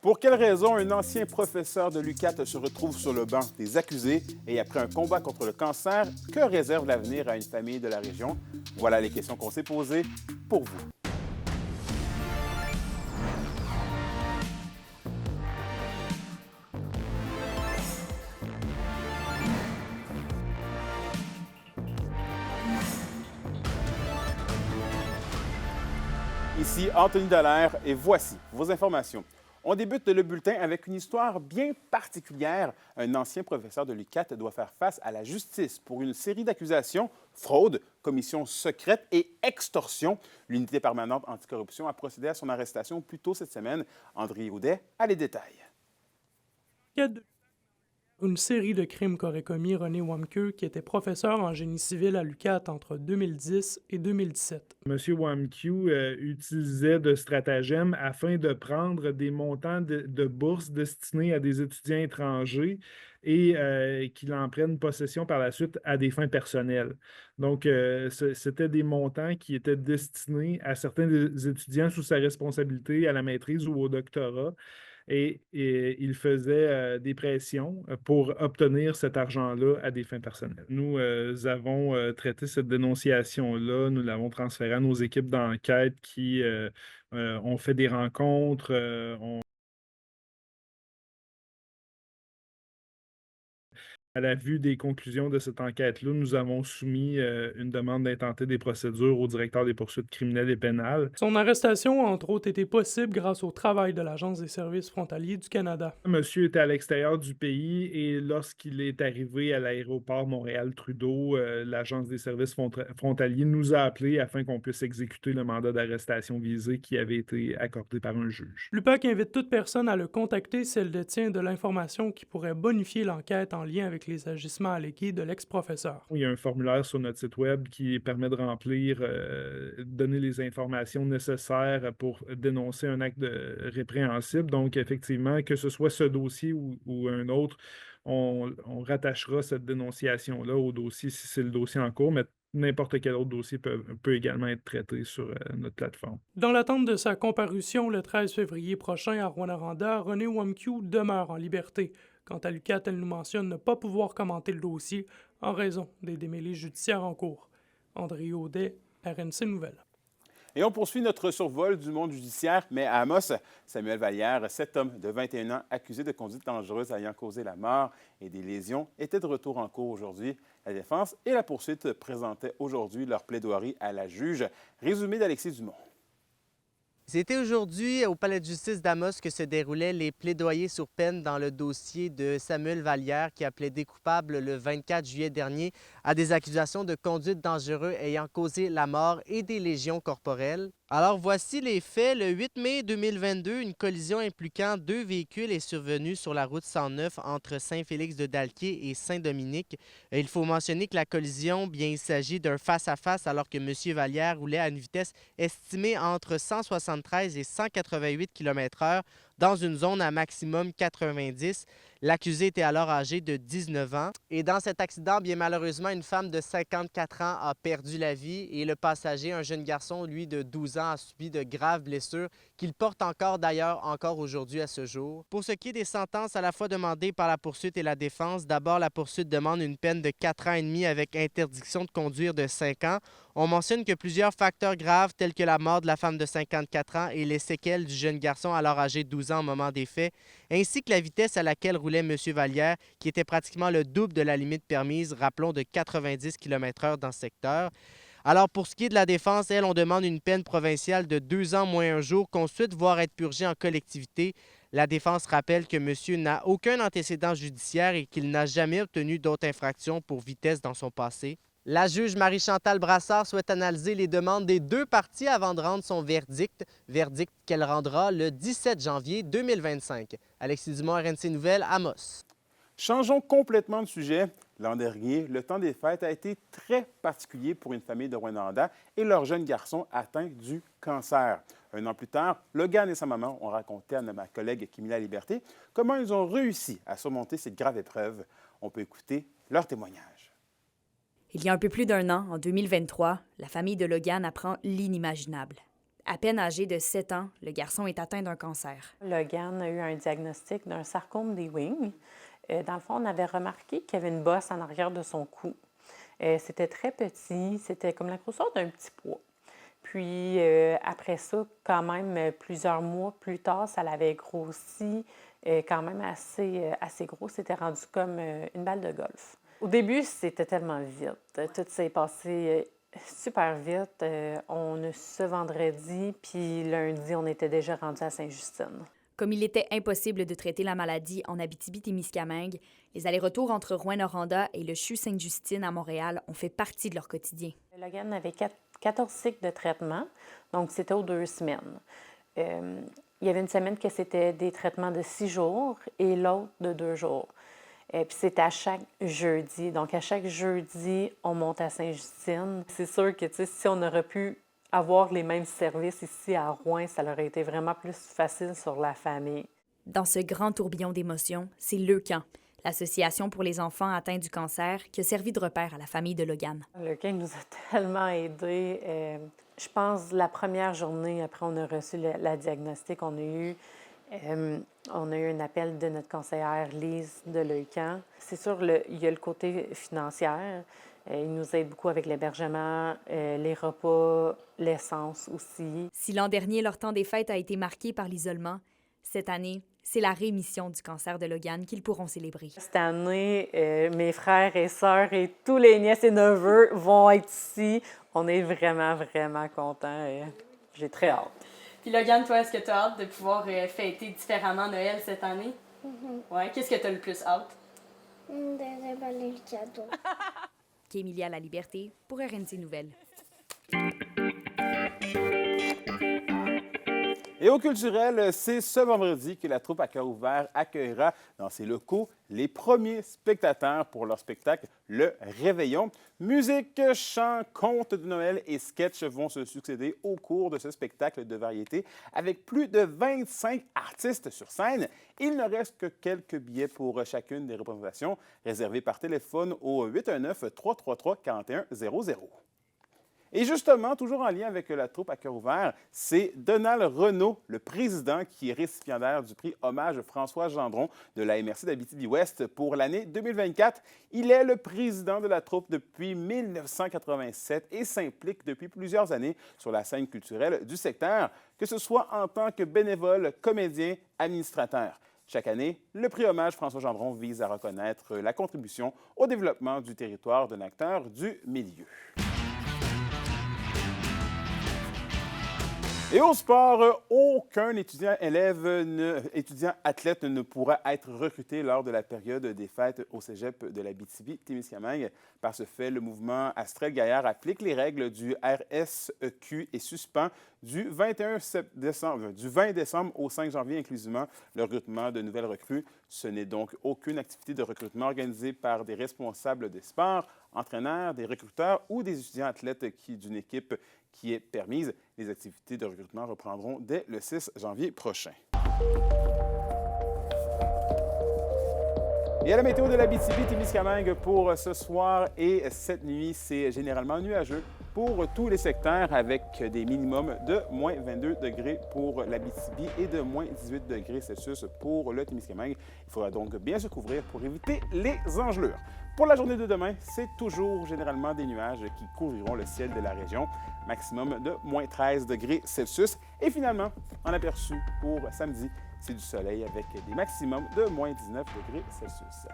Pour quelle raison un ancien professeur de l'UQAT se retrouve sur le banc des accusés et après un combat contre le cancer, que réserve l'avenir à une famille de la région? Voilà les questions qu'on s'est posées pour vous. Ici Anthony Dallaire et voici vos informations. On débute le bulletin avec une histoire bien particulière. Un ancien professeur de l'UQAT doit faire face à la justice pour une série d'accusations, fraude, commission secrète et extorsion. L'unité permanente anticorruption a procédé à son arrestation plus tôt cette semaine. André Audet a les détails. Une série de crimes qu'aurait commis René Wamke, qui était professeur en génie civil à l'UQAT entre 2010 et 2017. M. Wamke utilisait de stratagèmes afin de prendre des montants de bourses destinés à des étudiants étrangers et qu'il en prenne possession par la suite à des fins personnelles. Donc, c'était des montants qui étaient destinés à certains des étudiants sous sa responsabilité à la maîtrise ou au doctorat. Et il faisait des pressions pour obtenir cet argent-là à des fins personnelles. Nous avons traité cette dénonciation-là, nous l'avons transférée à nos équipes d'enquête qui ont fait des rencontres, À la vue des conclusions de cette enquête-là, nous avons soumis une demande d'intenter des procédures au directeur des poursuites criminelles et pénales. Son arrestation a entre autres été possible grâce au travail de l'Agence des services frontaliers du Canada. Monsieur était à l'extérieur du pays et lorsqu'il est arrivé à l'aéroport Montréal-Trudeau, l'Agence des services frontaliers nous a appelés afin qu'on puisse exécuter le mandat d'arrestation visé qui avait été accordé par un juge. L'UPAC invite toute personne à le contacter si elle détient de l'information qui pourrait bonifier l'enquête en lien avec les agissements allégués de l'ex-professeur. Il y a un formulaire sur notre site web qui permet de remplir, donner les informations nécessaires pour dénoncer un acte répréhensible. Donc, effectivement, que ce soit ce dossier ou un autre, on rattachera cette dénonciation-là au dossier si c'est le dossier en cours, mais n'importe quel autre dossier peut également être traité sur notre plateforme. Dans l'attente de sa comparution le 13 février prochain à Rwanda, René Wamke demeure en liberté. Quant à l'UQAT, elle nous mentionne ne pas pouvoir commenter le dossier en raison des démêlés judiciaires en cours. André Audet, RNC Nouvelles. Et on poursuit notre survol du monde judiciaire, mais à Amos, Samuel Vallière, cet homme de 21 ans accusé de conduite dangereuse ayant causé la mort et des lésions, était de retour en cours aujourd'hui. La défense et la poursuite présentaient aujourd'hui leur plaidoirie à la juge. Résumé d'Alexis Dumont. C'était aujourd'hui au Palais de justice d'Amos que se déroulaient les plaidoyers sur peine dans le dossier de Samuel Vallière qui a plaidé coupable le 24 juillet dernier à des accusations de conduite dangereuse ayant causé la mort et des lésions corporelles. Alors voici les faits. Le 8 mai 2022, une collision impliquant deux véhicules est survenue sur la route 109 entre Saint-Félix-de-Dalquier et Saint-Dominique. Il faut mentionner que la collision, bien, il s'agit d'un face-à-face alors que M. Vallière roulait à une vitesse estimée entre 173 et 188 km/h dans une zone à maximum 90. L'accusé était alors âgé de 19 ans. Et dans cet accident, bien malheureusement, une femme de 54 ans a perdu la vie et le passager, un jeune garçon, lui, de 12 ans, a subi de graves blessures qu'il porte encore aujourd'hui à ce jour. Pour ce qui est des sentences à la fois demandées par la poursuite et la défense, d'abord, la poursuite demande une peine de 4 ans et demi avec interdiction de conduire de 5 ans. On mentionne que plusieurs facteurs graves tels que la mort de la femme de 54 ans et les séquelles du jeune garçon alors âgé de 12 ans au moment des faits, ainsi que la vitesse à laquelle roulait M. Vallière, qui était pratiquement le double de la limite permise, rappelons de 90 km/h dans ce secteur. Alors, pour ce qui est de la défense, elle, on demande une peine provinciale de 2 ans moins un jour qu'on souhaite voir être purgée en collectivité. La défense rappelle que monsieur n'a aucun antécédent judiciaire et qu'il n'a jamais obtenu d'autres infractions pour vitesse dans son passé. La juge Marie-Chantal Brassard souhaite analyser les demandes des deux parties avant de rendre son verdict qu'elle rendra le 17 janvier 2025. Alexis Dumont, RNC Nouvelles, Amos. Changeons complètement de sujet. L'an dernier, le temps des fêtes a été très particulier pour une famille de Rwanda et leur jeune garçon atteint du cancer. Un an plus tard, Logan et sa maman ont raconté à ma collègue Kimila Liberté comment ils ont réussi à surmonter cette grave épreuve. On peut écouter leur témoignage. Il y a un peu plus d'un an, en 2023, la famille de Logan apprend l'inimaginable. À peine âgé de 7 ans, le garçon est atteint d'un cancer. Logan a eu un diagnostic d'un sarcome des wings. Dans le fond, on avait remarqué qu'il y avait une bosse en arrière de son cou. C'était très petit, c'était comme la grosseur d'un petit pois. Puis après ça, quand même, plusieurs mois plus tard, ça l'avait grossi, quand même assez gros. C'était rendu comme une balle de golf. Au début, c'était tellement vite. Tout s'est passé super vite. On a su ce vendredi, puis lundi, on était déjà rendu à Sainte-Justine. Comme il était impossible de traiter la maladie en Abitibi-Témiscamingue, les allers-retours entre Rouyn-Noranda et le CHU Sainte-Justine à Montréal ont fait partie de leur quotidien. Logan avait 14 cycles de traitement, donc c'était aux 2 semaines. Il y avait une semaine que c'était des traitements de 6 jours et l'autre de 2 jours. Puis c'était à chaque jeudi. Donc à chaque jeudi, on monte à Sainte-Justine. C'est sûr que si on aurait pu avoir les mêmes services ici à Rouyn, ça aurait été vraiment plus facile sur la famille. Dans ce grand tourbillon d'émotions, c'est Leucan, l'association pour les enfants atteints du cancer, qui a servi de repère à la famille de Logan. Leucan nous a tellement aidés. Je pense la première journée après on a reçu la diagnostic, on a eu un appel de notre conseillère Lise de Leucan. C'est sûr, il y a le côté financier. Il nous aide beaucoup avec l'hébergement, les repas, l'essence aussi. Si l'an dernier, leur temps des fêtes a été marqué par l'isolement, cette année, c'est la rémission du cancer de Logan qu'ils pourront célébrer. Cette année, mes frères et sœurs et tous les nièces et neveux vont être ici. On est vraiment, vraiment contents. J'ai très hâte. Puis Logan, toi, est-ce que tu as hâte de pouvoir fêter différemment Noël cette année? Ouais. Qu'est-ce que tu as le plus hâte? De déballer le cadeau. Kémilia La Liberté pour RNC Nouvelles. Et au culturel, c'est ce vendredi que la troupe à cœur ouvert accueillera dans ses locaux les premiers spectateurs pour leur spectacle Le Réveillon. Musique, chants, contes de Noël et sketchs vont se succéder au cours de ce spectacle de variété avec plus de 25 artistes sur scène. Il ne reste que quelques billets pour chacune des représentations, réservés par téléphone au 819-333-4100. Et justement, toujours en lien avec la troupe à cœur ouvert, c'est Donald Renaud, le président, qui est récipiendaire du prix Hommage François Gendron de la MRC d'Abitibi-Ouest pour l'année 2024. Il est le président de la troupe depuis 1987 et s'implique depuis plusieurs années sur la scène culturelle du secteur, que ce soit en tant que bénévole, comédien, administrateur. Chaque année, le prix Hommage François Gendron vise à reconnaître la contribution au développement du territoire d'un acteur du milieu. Et au sport, aucun étudiant-athlète ne pourra être recruté lors de la période des fêtes au cégep de l'Abitibi-Témiscamingue. Par ce fait, le mouvement Astrel-Gaillard applique les règles du RSEQ et suspend du 20 décembre au 5 janvier inclusivement le recrutement de nouvelles recrues. Ce n'est donc aucune activité de recrutement organisée par des responsables des sports, entraîneurs, des recruteurs ou des étudiants-athlètes d'une équipe qui est permise. Les activités de recrutement reprendront dès le 6 janvier prochain. Et à la météo de l'Abitibi-Témiscamingue pour ce soir et cette nuit, c'est généralement nuageux pour tous les secteurs avec des minimums de moins 22 degrés pour l'Abitibi et de moins 18 degrés Celsius pour le Témiscamingue. Il faudra donc bien se couvrir pour éviter les engelures. Pour la journée de demain, c'est toujours généralement des nuages qui couvriront le ciel de la région, maximum de moins 13 degrés Celsius. Et finalement, en aperçu pour samedi, c'est du soleil avec des maximums de moins 19 degrés Celsius.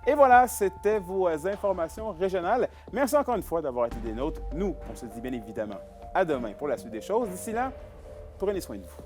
Et voilà, c'était vos informations régionales. Merci encore une fois d'avoir été des nôtres. Nous, on se dit bien évidemment à demain pour la suite des choses. D'ici là, prenez soin de vous.